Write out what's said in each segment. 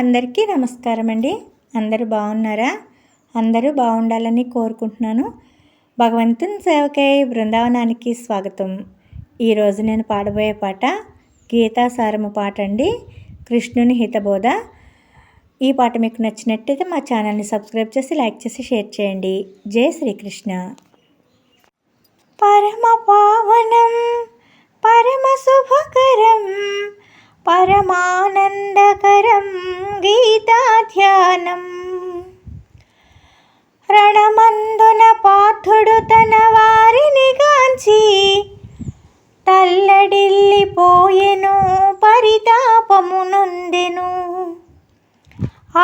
అందరికీ నమస్కారం అండి. అందరూ బాగున్నారా? అందరూ బాగుండాలని కోరుకుంటున్నాను. భగవంతుని సేవకై బృందావనానికి స్వాగతం. ఈరోజు నేను పాడబోయే పాట గీతాసారము పాట అండి, కృష్ణుని హితబోధ. ఈ పాట మీకు నచ్చినట్టయితే మా ఛానల్ని సబ్స్క్రైబ్ చేసి, లైక్ చేసి, షేర్ చేయండి. జై శ్రీకృష్ణ. పరమ పావనం పరమ శుభకరం పరమానందకరం గీతాధ్యానం. రణమందున పార్థుడు తన వారిని గాంచి తల్లడిల్లిపోయెను, పరితాపము నొందెను.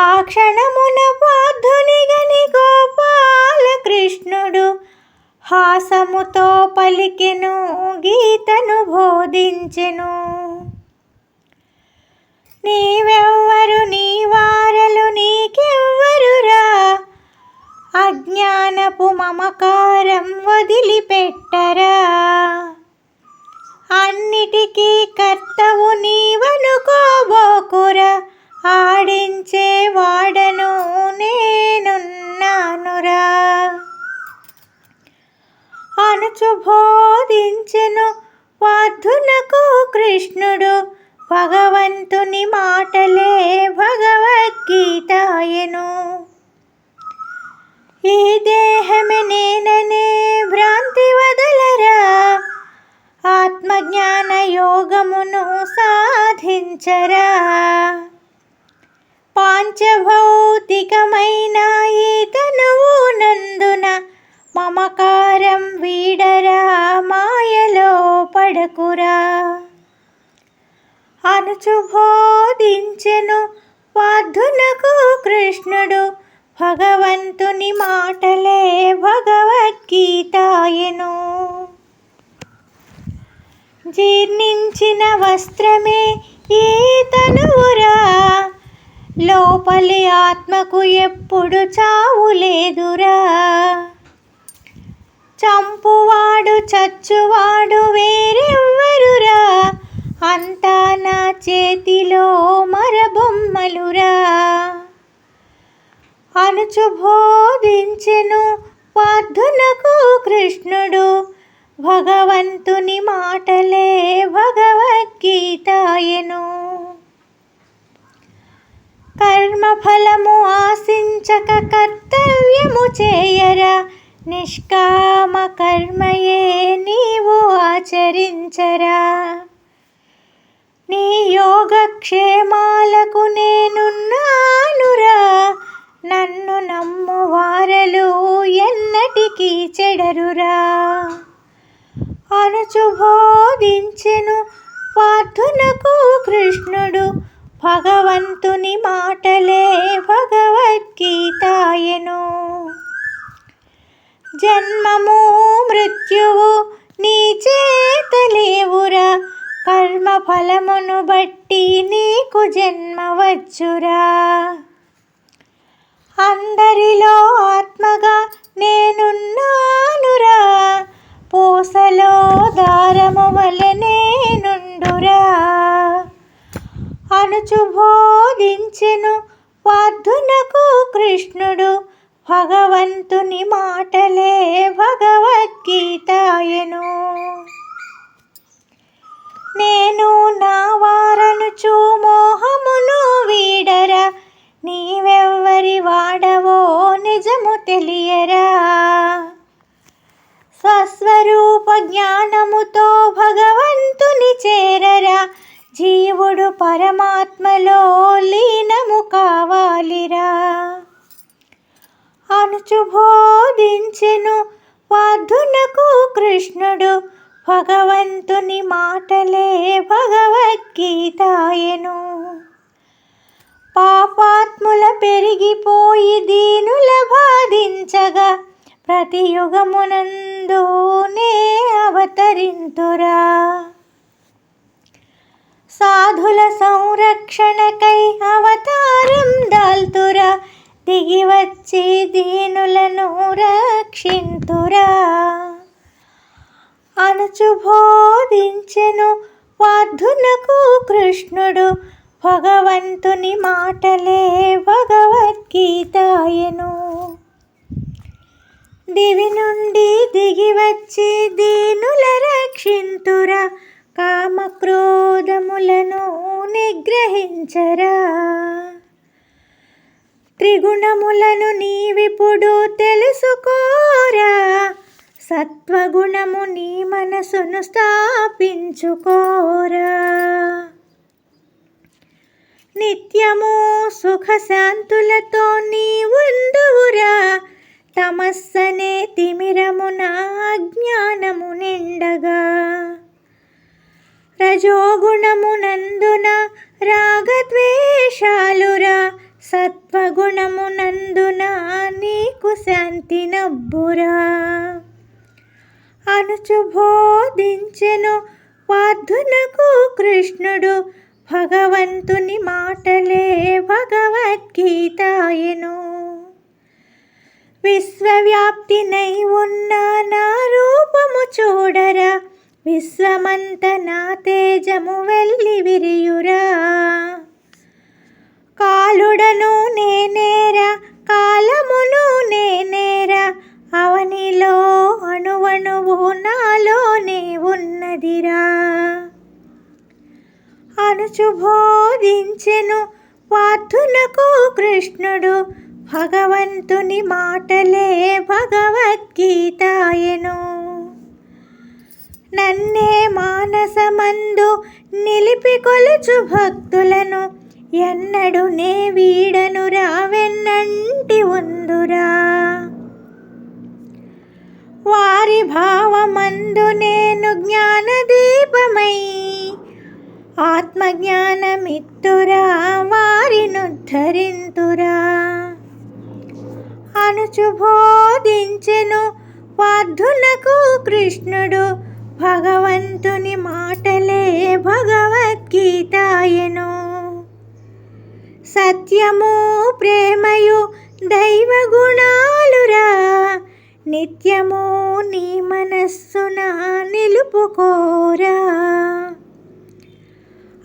ఆ క్షణమున పార్థుని గని గోపాలకృష్ణుడు హాసముతో పలికెను, గీతను బోధించెను. నీవెవ్వరు, నీ వారలు నీకెవ్వరురా, అజ్ఞానపు మమకారం వదిలిపెట్టరా. అన్నిటికీ కర్తవు నీవనుకోబోకురా, ఆడించే వాడను నేనున్నానురా అనుచు బోధించెను పార్థునకు కృష్ణుడు. భగవంతుని మాటలే భగవద్గీతాయను. ఈ దేహమే నేననే భ్రాంతి వదలరా, ఆత్మజ్ఞాన యోగమును సాధించరా. పాంచభౌతికమైన ఈ తనువు నందున మమకారం వీడరా, మాయలో పడకురా అనుచు బోధించెను పార్థునకు కృష్ణుడు. భగవంతుని మాటలే భగవద్గీతాయను. జీర్ణించిన వస్త్రమే ఈ తనువురా, లోపలి ఆత్మకు ఎప్పుడు చావు లేదురా. చంపువాడు చచ్చువాడు వేరెవ్వరురా, అంతా నా చేతిలో మరబొమ్మలురా అనుచు బోధించెను పార్థునకు కృష్ణుడు. భగవంతుని మాటలే భగవద్గీతాయను. కర్మఫలము ఆశించక కర్తవ్యము చేయరా, నిష్కామ కర్మయే నీవు ఆచరించరా. నీ యోగక్షేమాలకు నేనున్నానురా, నన్ను నమ్ము వారలు ఎన్నటికీ చెడరురా అనుచు బోధించెను పార్థునకు కృష్ణుడు. భగవంతుని మాటలే భగవద్గీతాయను. జన్మము మృత్యువు నీ చేతలేవురా, కర్మ ఫలమును బట్టి నీకు జన్మ వచ్చురా. అందరిలో ఆత్మగా నేనున్నానురా, పూసలో దారము వలె నుండురా అనుచు బోధించెను పార్థునకు కృష్ణుడు. భగవంతుని మాటలే భగవద్గీతాయను. నేను నా వారనుచు మోహమును వీడరా, నీవెవ్వరి వాడవో నిజము తెలియరా. స్వస్వరూప జ్ఞానముతో భగవంతుని చేరరా, జీవుడు పరమాత్మలో లీనము కావాలిరా అనుచు బోధించెను పార్థునకు కృష్ణుడు. భగవంతుని మాటలే భగవద్గీతాయను. పాపాత్ముల పెరిగిపోయి దీనుల బాధించగా, ప్రతి యుగమునందు నే అవతరింతురా. సాధుల సంరక్షణకై అవతారం దాల్తురా, దిగి వచ్చి దీనులను రక్షింతురా అనుచు బోధించెను పార్థునకు కృష్ణుడు. భగవంతుని మాటలే భగవద్గీతాయను. దివి నుండి దిగి వచ్చి దీనుల రక్షింతురా, కామక్రోధములను నిగ్రహించరా. త్రిగుణములను నీవిప్పుడు తెలుసుకోరా, సత్వగుణము నీ మనసును స్థాపించుకోరా. నిత్యము సుఖశాంతులతో నీ ఉందువురా, తమస్సనే తిమిరమున అజ్ఞానము నిండగా. రజోగుణమునందున రాగద్వేషాలురా, సత్వగుణమునందున నీకు శాంతి నబ్బురా. అనుచు బోధించెను పార్థునకు కృష్ణుడు, భగవంతుని మాటలే భగవద్గీతాయను. విశ్వవ్యాప్తినై ఉన్న నా రూపము చూడరా, విశ్వమంత నా తేజము వెళ్ళి విరియురా. కాలుడను నేనేరా, కాలమును నేనేరా, అవనిలో అణువణువు నాలోనే ఉన్నదిరా. అనుచు బోధించెను పార్థునకు కృష్ణుడు, భగవంతుని మాటలే భగవద్గీతాయను. నన్నే మానసమందు నిలిపి కొలుచు భక్తులను, ఎన్నడు నే వీడనురా, వెన్నంటి ఉందురా. వారి భావమందు నేను జ్ఞానదీపమై, ఆత్మజ్ఞానమిత్తురా, వారినుద్ధరింతురా. అనుచు బోధించెను పార్థునకు కృష్ణుడు, భగవంతుని మాటలే భగవద్గీతాయను. సత్యము ప్రేమయు దైవ గుణాలురా, నిత్యము నీ మనస్సున నిలుపుకోరా.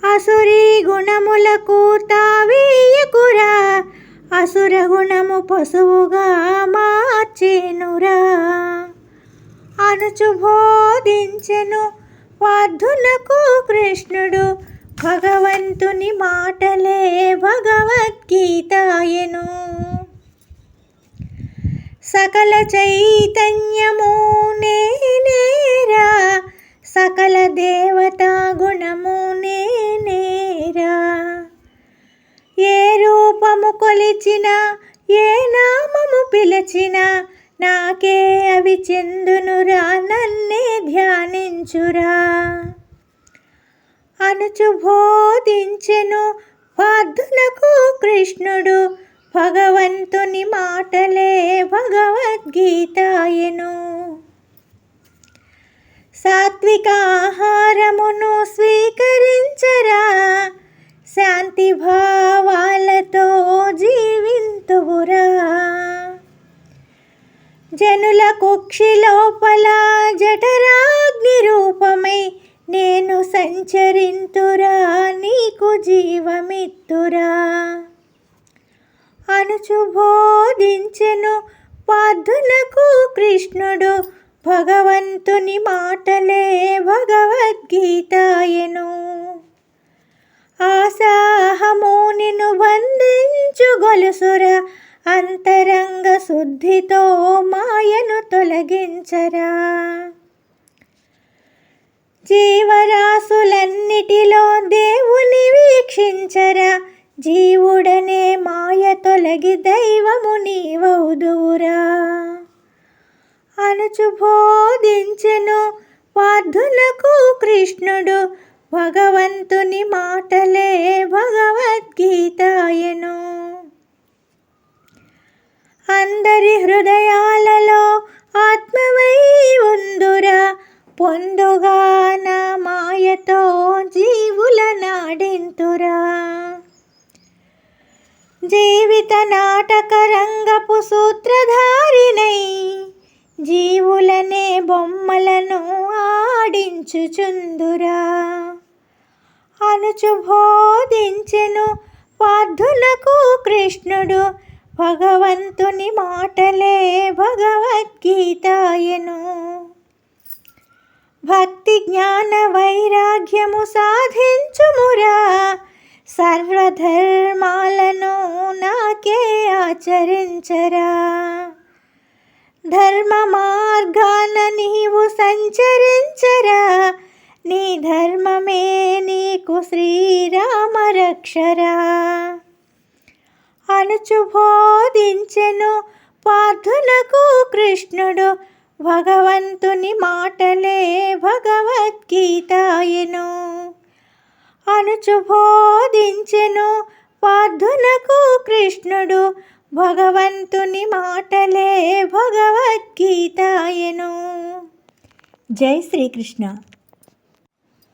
అసురీ గుణములకు తావీయకురా, అసుర గుణము పశువుగా మార్చేనురా. అనుచు బోధించెను పార్థునకు కృష్ణుడు, భగవంతుని మాటలే భగవద్గీతాయను. సకల చైతన్యము నేనేరా, సకల దేవతా గుణము నేనేరా. ఏ రూపము కొలిచినా, ఏ నామము పిలిచినా, నాకే అవి చెందునురా, నన్నే ధ్యానించురా. అనుచు బోధించెను పార్థునకు కృష్ణుడు, భగవంతుని మాటలే భగవద్గీతాయను. సాత్విక ఆహారమును స్వీకరించరా, శాంతి భావాలతో జీవింతువురా. జనుల కుక్షి లోపల జఠరాగ్ని రూపమై, నేను సంచరింతురా, నీకు జీవమిత్తురా. అనుచు బోధించెను పార్థునకు కృష్ణుడు, భగవంతుని మాటలే భగవద్గీతాయను. ఆశాహము నిన్ను బంధించు గొలుసురా, అంతరంగ శుద్ధితో మాయను తొలగించరా. జీవరాశులన్నిటిలో దేవుని వీక్షించరా, జీవుడనే మాయ తొలగి దైవము నీవౌదువురా. అనుచు బోధించెను పార్థునకు కృష్ణుడు, భగవంతుని మాటలే భగవద్గీతాయను. అందరి హృదయాలలో ఆత్మవై ఉందురా, పొందుగా నా మాయతో జీవుల నాడింతురా. జీవిత నాటక రంగపు సూత్రధారినై, జీవులనే బొమ్మలను ఆడించుచుందురా. అనుచు బోధించెను పార్థులకు కృష్ణుడు, భగవంతుని మాటలే భగవద్గీతాయను. భక్తి జ్ఞాన వైరాగ్యము సాధించుమురా, సర్వధర్మాలను నాకే ఆచరించరా. ధర్మ మార్గాన నీవు సంచరించరా, నీ ధర్మమే నీకు శ్రీరామ రక్షరా. అనుచు బోధించెను పార్థులకు కృష్ణుడు, భగవంతుని మాటలే భగవద్గీతాయను. అనుచు బోధించెను పార్థులకు కృష్ణుడు, భగవంతుని మాటలే భగవద్గీతాయను. జై శ్రీకృష్ణ.